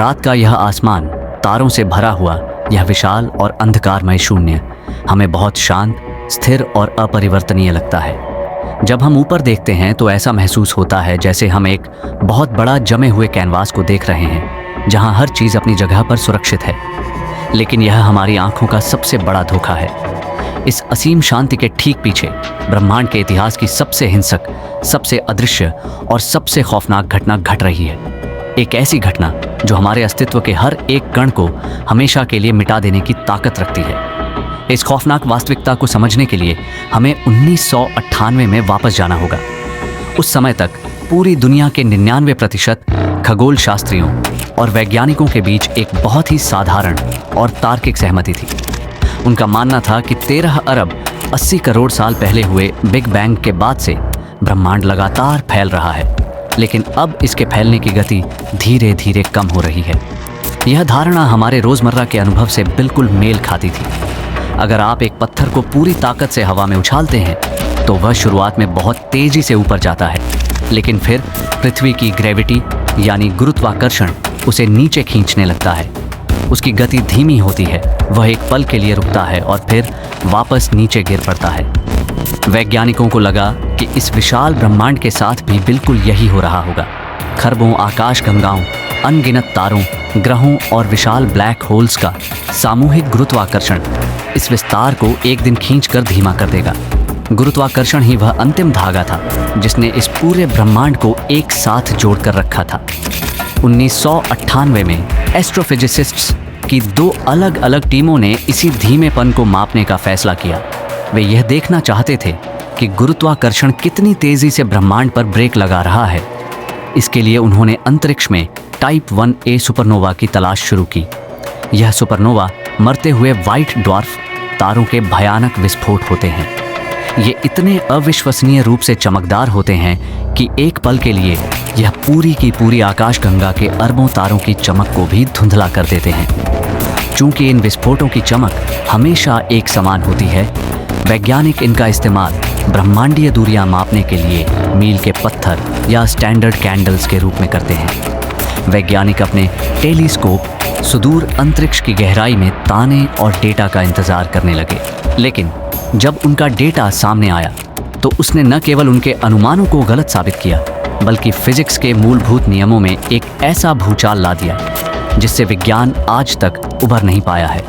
रात का यह आसमान, तारों से भरा हुआ यह विशाल और अंधकारमय शून्य हमें बहुत शांत, स्थिर और अपरिवर्तनीय लगता है। जब हम ऊपर देखते हैं तो ऐसा महसूस होता है जैसे हम एक बहुत बड़ा जमे हुए कैनवास को देख रहे हैं, जहां हर चीज़ अपनी जगह पर सुरक्षित है। लेकिन यह हमारी आंखों का सबसे बड़ा धोखा है। इस असीम शांति के ठीक पीछे ब्रह्मांड के इतिहास की सबसे हिंसक, सबसे अदृश्य और सबसे खौफनाक घटना घट रही है। एक ऐसी घटना जो हमारे अस्तित्व के हर एक कण को हमेशा के लिए मिटा देने की ताकत रखती है। इस खौफनाक वास्तविकता को समझने के लिए हमें 1998 में वापस जाना होगा। उस समय तक पूरी दुनिया के 99% खगोल शास्त्रियों और वैज्ञानिकों के बीच एक बहुत ही साधारण और तार्किक सहमति थी। उनका मानना था कि 13 अरब 80 करोड़ साल पहले हुए बिग बैंग के बाद से ब्रह्मांड लगातार फैल रहा है, लेकिन अब इसके फैलने की गति धीरे धीरे कम हो रही है। यह धारणा हमारे रोज़मर्रा के अनुभव से बिल्कुल मेल खाती थी। अगर आप एक पत्थर को पूरी ताकत से हवा में उछालते हैं तो वह शुरुआत में बहुत तेज़ी से ऊपर जाता है, लेकिन फिर पृथ्वी की ग्रेविटी यानी गुरुत्वाकर्षण उसे नीचे खींचने लगता है। उसकी गति धीमी होती है, वह एक पल के लिए रुकता है और फिर वापस नीचे गिर पड़ता है। वैज्ञानिकों को लगा कि इस विशाल ब्रह्मांड के साथ भी बिल्कुल यही हो रहा होगा। खरबों आकाशगंगाओं, अनगिनत तारों, ग्रहों और विशाल ब्लैक होल्स का सामूहिक गुरुत्वाकर्षण इस विस्तार को एक दिन खींचकर धीमा कर देगा। गुरुत्वाकर्षण ही वह अंतिम धागा था जिसने इस पूरे ब्रह्मांड को एक साथ जोड़कर रखा था। 1998 में एस्ट्रोफिजिसिस्ट्स की 2 अलग अलग टीमों ने इसी धीमेपन को मापने का फैसला किया। वे यह देखना चाहते थे कि गुरुत्वाकर्षण कितनी तेज़ी से ब्रह्मांड पर ब्रेक लगा रहा है। इसके लिए उन्होंने अंतरिक्ष में टाइप 1A सुपरनोवा की तलाश शुरू की। यह सुपरनोवा मरते हुए व्हाइट ड्वार्फ तारों के भयानक विस्फोट होते हैं। ये इतने अविश्वसनीय रूप से चमकदार होते हैं कि एक पल के लिए यह पूरी की पूरी आकाशगंगा के अरबों तारों की चमक को भी धुंधला कर देते हैं। चूंकि इन विस्फोटों की चमक हमेशा एक समान होती है, वैज्ञानिक इनका इस्तेमाल ब्रह्मांडीय दूरियां मापने के लिए मील के पत्थर या स्टैंडर्ड कैंडल्स के रूप में करते हैं। वैज्ञानिक अपने टेलीस्कोप सुदूर अंतरिक्ष की गहराई में ताने और डेटा का इंतजार करने लगे। लेकिन जब उनका डेटा सामने आया तो उसने न केवल उनके अनुमानों को गलत साबित किया, बल्कि फिजिक्स के मूलभूत नियमों में एक ऐसा भूचाल ला दिया जिससे विज्ञान आज तक उभर नहीं पाया है।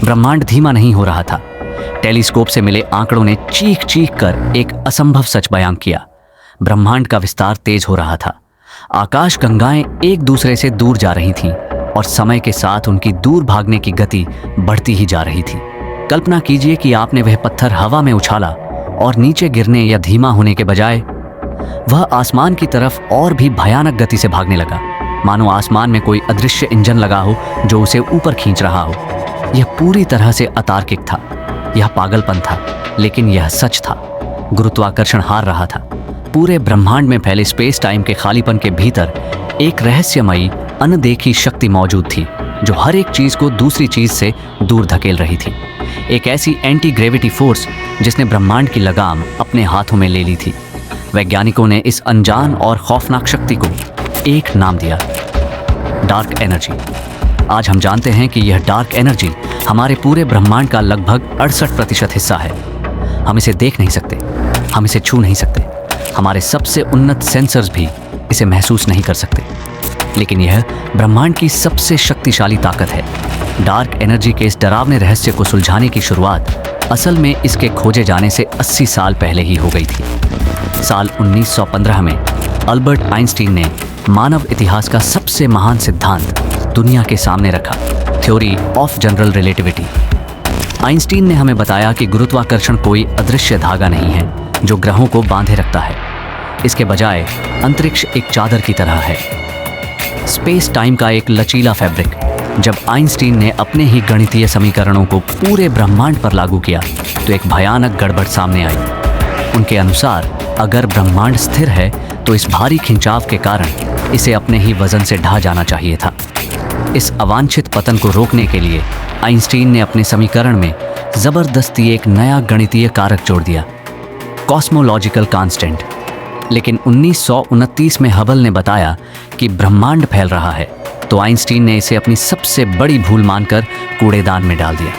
ब्रह्मांड धीमा नहीं हो रहा था। टेलीस्कोप से मिले आंकड़ों ने चीख चीख कर एक असंभव सच बयां किया। ब्रह्मांड का विस्तार तेज हो रहा था। आकाशगंगाएं एक दूसरे से दूर जा रही थीं और समय के साथ उनकी दूर भागने की गति बढ़ती ही जा रही थी। कल्पना कीजिए कि आपने वह पत्थर हवा में उछाला और नीचे गिरने या धीमा होने के बजाय वह आसमान की तरफ और भी भयानक गति से भागने लगा, मानो आसमान में कोई अदृश्य इंजन लगा हो जो उसे ऊपर खींच रहा हो। यह पूरी तरह से अतार्किक था, यह पागलपन था, लेकिन यह सच था। गुरुत्वाकर्षण हार रहा था। पूरे ब्रह्मांड में फैले स्पेस टाइम के खालीपन के भीतर एक रहस्यमयी अनदेखी शक्ति मौजूद थी जो हर एक चीज को दूसरी चीज से दूर धकेल रही थी। एक ऐसी एंटी ग्रेविटी फोर्स जिसने ब्रह्मांड की लगाम अपने हाथों में ले ली थी। वैज्ञानिकों ने इस अनजान और खौफनाक शक्ति को एक नाम दिया, डार्क एनर्जी। आज हम जानते हैं कि यह डार्क एनर्जी हमारे पूरे ब्रह्मांड का लगभग 68% हिस्सा है। हम इसे देख नहीं सकते, हम इसे छू नहीं सकते, हमारे सबसे उन्नत सेंसर्स भी इसे महसूस नहीं कर सकते, लेकिन यह ब्रह्मांड की सबसे शक्तिशाली ताकत है। डार्क एनर्जी के इस डरावने रहस्य को सुलझाने की शुरुआत असल में इसके खोजे जाने से 80 साल पहले ही हो गई थी। साल 1915 में अल्बर्ट आइंस्टीन ने मानव इतिहास का सबसे महान सिद्धांत दुनिया के सामने रखा, theory of general relativity. Einstein ने हमें बताया कि गुरुत्वाकर्षण कोई अदृश्य धागा नहीं है जो ग्रहों को बांधे रखता है। इसके बजाय अंतरिक्ष एक चादर की तरह है, स्पेस टाइम का एक लचीला फैब्रिक। जब आइंस्टीन ने अपने ही गणितीय समीकरणों को पूरे ब्रह्मांड पर लागू किया तो एक भयानक गड़बड़ सामने आई। उनके अनुसार अगर ब्रह्मांड स्थिर है तो इस भारी खिंचाव के कारण इसे अपने ही वजन से ढह जाना चाहिए था। इस अवांछित पतन को रोकने के लिए आइंस्टीन ने अपने समीकरण में जबरदस्ती एक नया गणितीय कारक जोड़ दिया, कॉस्मोलॉजिकल कांस्टेंट। लेकिन 1929 में हबल ने बताया कि ब्रह्मांड फैल रहा है, तो आइंस्टीन ने इसे अपनी सबसे बड़ी भूल मानकर कूड़ेदान में डाल दिया।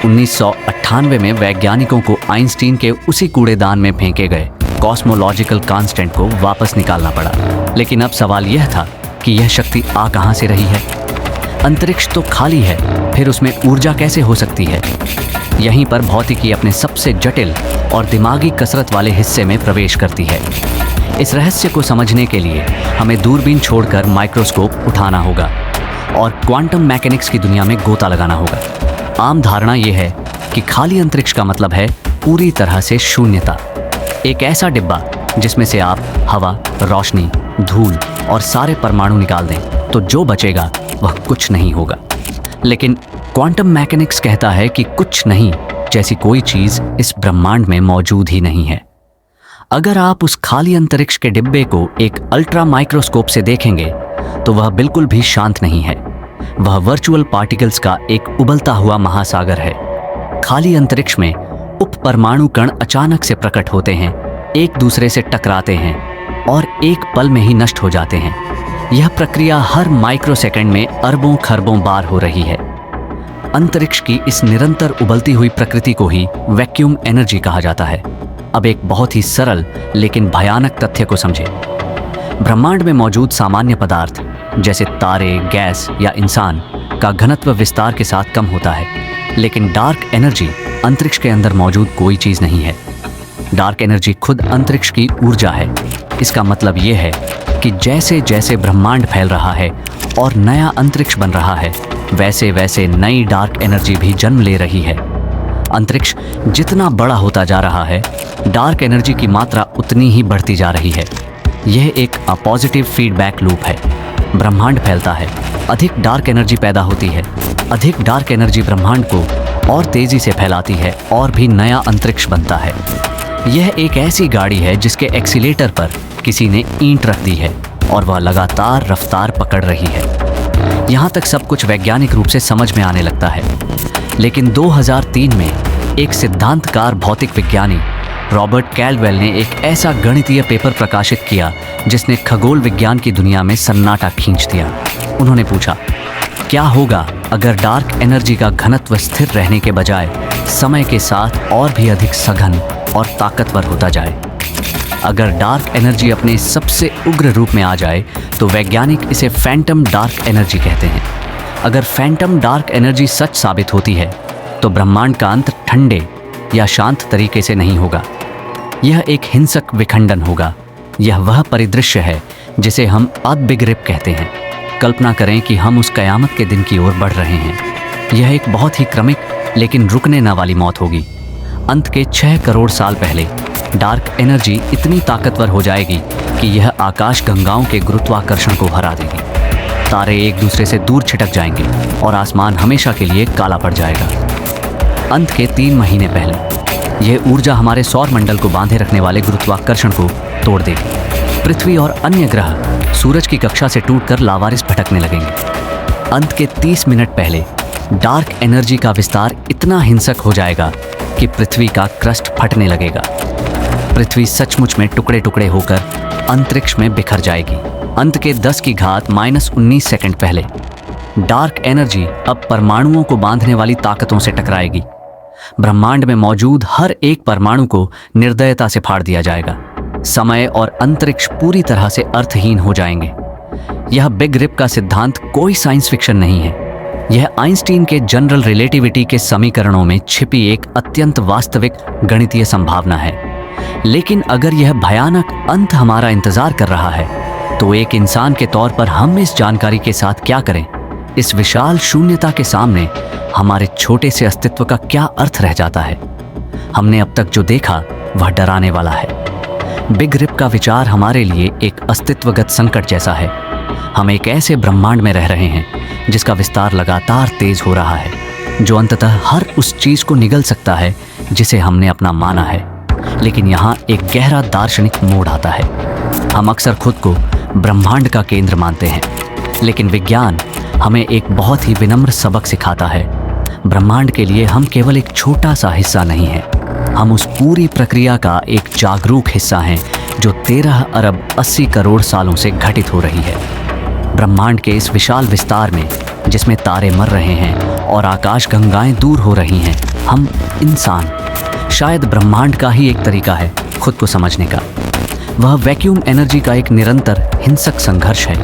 1998 में वैज्ञानिकों को आइंस्टीन के उसी कूड़ेदान में फेंके गए कॉस्मोलॉजिकल कांस्टेंट को वापस निकालना पड़ा। लेकिन अब सवाल यह था कि यह शक्ति आ कहां से रही है? अंतरिक्ष तो खाली है, फिर उसमें ऊर्जा कैसे हो सकती है? यहीं पर भौतिकी अपने सबसे जटिल और दिमागी कसरत वाले हिस्से में प्रवेश करती है। इस रहस्य को समझने के लिए हमें दूरबीन छोड़कर माइक्रोस्कोप उठाना होगा और क्वांटम मैकेनिक्स की दुनिया में गोता लगाना होगा। आम धारणा यह है कि खाली अंतरिक्ष का मतलब है पूरी तरह से शून्यता, एक ऐसा डिब्बा जिसमें से आप हवा, रोशनी, धूल और सारे परमाणु निकाल दें तो जो बचेगा वह कुछ नहीं होगा। लेकिन क्वांटम मैकेनिक्स कहता है कि कुछ नहीं जैसी कोई चीज इस ब्रह्मांड में मौजूद ही नहीं है। अगर आप उस खाली अंतरिक्ष के डिब्बे को एक अल्ट्रा माइक्रोस्कोप से देखेंगे तो वह बिल्कुल भी शांत नहीं है। वह वर्चुअल पार्टिकल्स का एक उबलता हुआ महासागर है। खाली अंतरिक्ष में उप परमाणु कण अचानक से प्रकट होते हैं, एक दूसरे से टकराते हैं और एक पल में ही नष्ट हो जाते हैं। यह प्रक्रिया हर माइक्रोसेकंड में अरबों खरबों बार हो रही है। अंतरिक्ष की इस निरंतर उबलती हुई प्रकृति को ही वैक्यूम एनर्जी कहा जाता है। अब एक बहुत ही सरल लेकिन भयानक तथ्य को समझें। ब्रह्मांड में मौजूद सामान्य पदार्थ जैसे तारे, गैस या इंसान का घनत्व विस्तार के साथ कम होता है, लेकिन डार्क एनर्जी अंतरिक्ष के अंदर मौजूद कोई चीज नहीं है। डार्क एनर्जी खुद अंतरिक्ष की ऊर्जा है। इसका मतलब यह है कि जैसे जैसे ब्रह्मांड फैल रहा है और नया अंतरिक्ष बन रहा है, वैसे वैसे नई डार्क एनर्जी भी जन्म ले रही है। अंतरिक्ष जितना बड़ा होता जा रहा है, डार्क एनर्जी की मात्रा उतनी ही बढ़ती जा रही है। यह एक पॉजिटिव फीडबैक लूप है। ब्रह्मांड फैलता है, अधिक डार्क एनर्जी पैदा होती है, अधिक डार्क एनर्जी ब्रह्मांड को और तेजी से फैलाती है और भी नया अंतरिक्ष बनता है। यह एक ऐसी गाड़ी है जिसके एक्सीलेटर पर किसी ने ईंट रख दी है और वह लगातार रफ्तार पकड़ रही है। यहाँ तक सब कुछ वैज्ञानिक रूप से समझ में आने लगता है। लेकिन 2003 में एक सिद्धांतकार भौतिक विज्ञानी रॉबर्ट कैल्डवेल ने एक ऐसा गणितीय पेपर प्रकाशित किया जिसने खगोल विज्ञान की दुनिया में सन्नाटा खींच दिया। उन्होंने पूछा, क्या होगा अगर डार्क एनर्जी का घनत्व स्थिर रहने के बजाय समय के साथ और भी अधिक सघन और ताकतवर होता जाए? अगर डार्क एनर्जी अपने सबसे उग्र रूप में आ जाए तो वैज्ञानिक इसे फैंटम डार्क एनर्जी कहते हैं। अगर फैंटम डार्क एनर्जी सच साबित होती है तो ब्रह्मांड का अंत ठंडे या शांत तरीके से नहीं होगा। यह एक हिंसक विखंडन होगा। यह वह परिदृश्य है जिसे हम अब बिग रिप कहते हैं। कल्पना करें कि हम उस कयामत के दिन की ओर बढ़ रहे हैं। यह एक बहुत ही क्रमिक लेकिन रुकने न वाली मौत होगी। अंत के 6 करोड़ साल पहले डार्क एनर्जी इतनी ताकतवर हो जाएगी कि यह आकाश गंगाओं के गुरुत्वाकर्षण को हरा देगी। तारे एक दूसरे से दूर छिटक जाएंगे और आसमान हमेशा के लिए काला पड़ जाएगा। अंत के 3 महीने पहले यह ऊर्जा हमारे सौर मंडल को बांधे रखने वाले गुरुत्वाकर्षण को तोड़ देगी। पृथ्वी और अन्य ग्रह सूरज की कक्षा से टूटकर लावारिस भटकने लगेंगे। अंत के 30 मिनट पहले डार्क एनर्जी का विस्तार इतना हिंसक हो जाएगा कि पृथ्वी का क्रस्ट फटने लगेगा। पृथ्वी सचमुच में टुकड़े टुकड़े होकर अंतरिक्ष में बिखर जाएगी। अंत के 10 की घात -19 सेकंड पहले डार्क एनर्जी अब परमाणुओं को बांधने वाली ताकतों से टकराएगी। ब्रह्मांड में मौजूद हर एक परमाणु को निर्दयता से फाड़ दिया जाएगा। समय और अंतरिक्ष पूरी तरह से अर्थहीन हो जाएंगे। यह बिग रिप का सिद्धांत कोई साइंस फिक्शन नहीं है। यह आइंस्टीन के जनरल रिलेटिविटी के समीकरणों में छिपी एक अत्यंत वास्तविक गणितीय संभावना है। लेकिन अगर यह भयानक अंत हमारा इंतजार कर रहा है तो एक इंसान के तौर पर हम इस जानकारी के साथ क्या करें? इस विशाल शून्यता के सामने हमारे छोटे से अस्तित्व का क्या अर्थ रह जाता है? हमने अब तक जो देखा वह डराने वाला है। बिग रिप का विचार हमारे लिए एक अस्तित्वगत संकट जैसा है। हम एक ऐसे ब्रह्मांड में रह रहे हैं जिसका विस्तार लगातार तेज हो रहा है, जो अंततः हर उस चीज को निगल सकता है जिसे हमने अपना माना है। लेकिन यहाँ एक गहरा दार्शनिक मोड़ आता है। हम अक्सर खुद को ब्रह्मांड का केंद्र मानते हैं, लेकिन विज्ञान हमें एक बहुत ही विनम्र सबक सिखाता है। ब्रह्मांड के लिए हम केवल एक छोटा सा हिस्सा नहीं है, हम उस पूरी प्रक्रिया का एक जागरूक हिस्सा हैं जो 13 अरब 80 करोड़ सालों से घटित हो रही है। ब्रह्मांड के इस विशाल विस्तार में, जिसमें तारे मर रहे हैं और आकाश गंगाएं दूर हो रही हैं, हम इंसान, शायद ब्रह्मांड का ही एक तरीका है खुद को समझने का। वह वैक्यूम एनर्जी का एक निरंतर हिंसक संघर्ष है।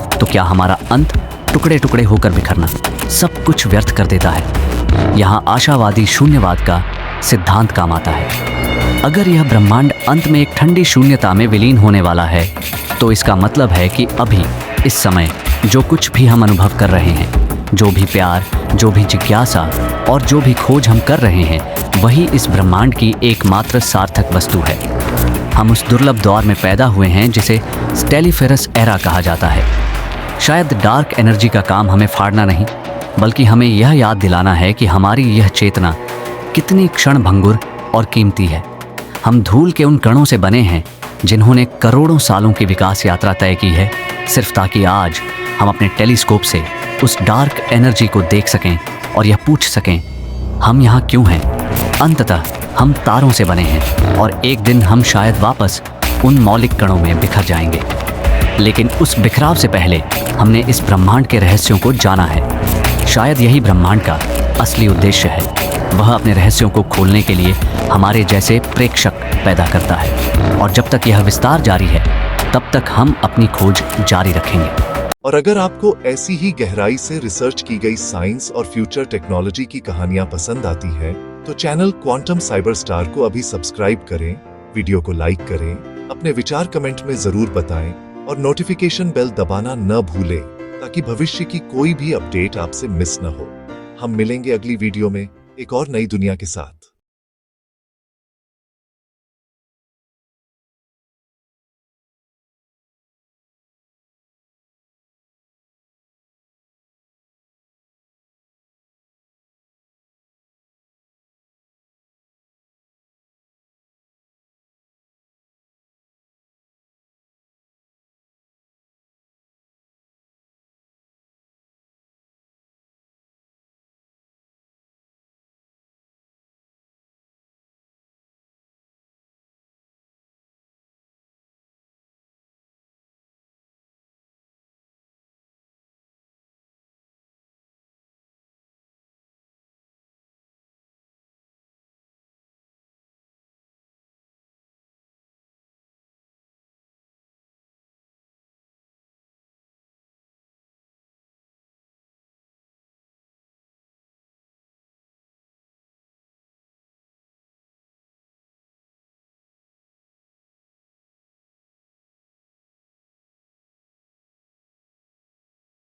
तो क्या हमारा अंत टुकड़े टुकड़े होकर बिखरना सब कुछ व्यर्थ कर देता है? यहाँ आशावादी शून्यवाद का सिद्धांत काम आता है। अगर यह ब्रह्मांड अंत में एक ठंडी शून्यता में विलीन होने वाला है, तो इसका मतलब है कि अभी इस समय जो कुछ भी हम अनुभव कर रहे हैं, जो भी प्यार, जो भी जिज्ञासा और जो भी खोज हम कर रहे हैं, वही इस ब्रह्मांड की एकमात्र सार्थक वस्तु है। हम उस दुर्लभ दौर में पैदा हुए हैं जिसे स्टेलीफेरस एरा कहा जाता है। शायद डार्क एनर्जी का काम हमें फाड़ना नहीं, बल्कि हमें यह याद दिलाना है कि हमारी यह चेतना कितनी क्षणभंगुर और कीमती है। हम धूल के उन कणों से बने हैं जिन्होंने करोड़ों सालों की विकास यात्रा तय की है, सिर्फ ताकि आज हम अपने टेलीस्कोप से उस डार्क एनर्जी को देख सकें और यह पूछ सकें, हम यहाँ क्यों हैं? अंततः हम तारों से बने हैं और एक दिन हम शायद वापस उन मौलिक कणों में बिखर जाएंगे। लेकिन उस बिखराव से पहले हमने इस ब्रह्मांड के रहस्यों को जाना है। शायद यही ब्रह्मांड का असली उद्देश्य है। वह अपने रहस्यों को खोलने के लिए हमारे जैसे प्रेक्षक पैदा करता है, और जब तक यह विस्तार जारी है, तब तक हम अपनी खोज जारी रखेंगे। और अगर आपको ऐसी ही गहराई से रिसर्च की गई साइंस और फ्यूचर टेक्नोलॉजी की कहानियां पसंद आती हैं, तो चैनल क्वांटम साइबर स्टार को अभी सब्सक्राइब करें, वीडियो को लाइक करें, अपने विचार कमेंट में जरूर बताएं और नोटिफिकेशन बेल दबाना न भूलें, ताकि भविष्य की कोई भी अपडेट आपसे मिस न हो। हम मिलेंगे अगली वीडियो में एक और नई दुनिया के साथ।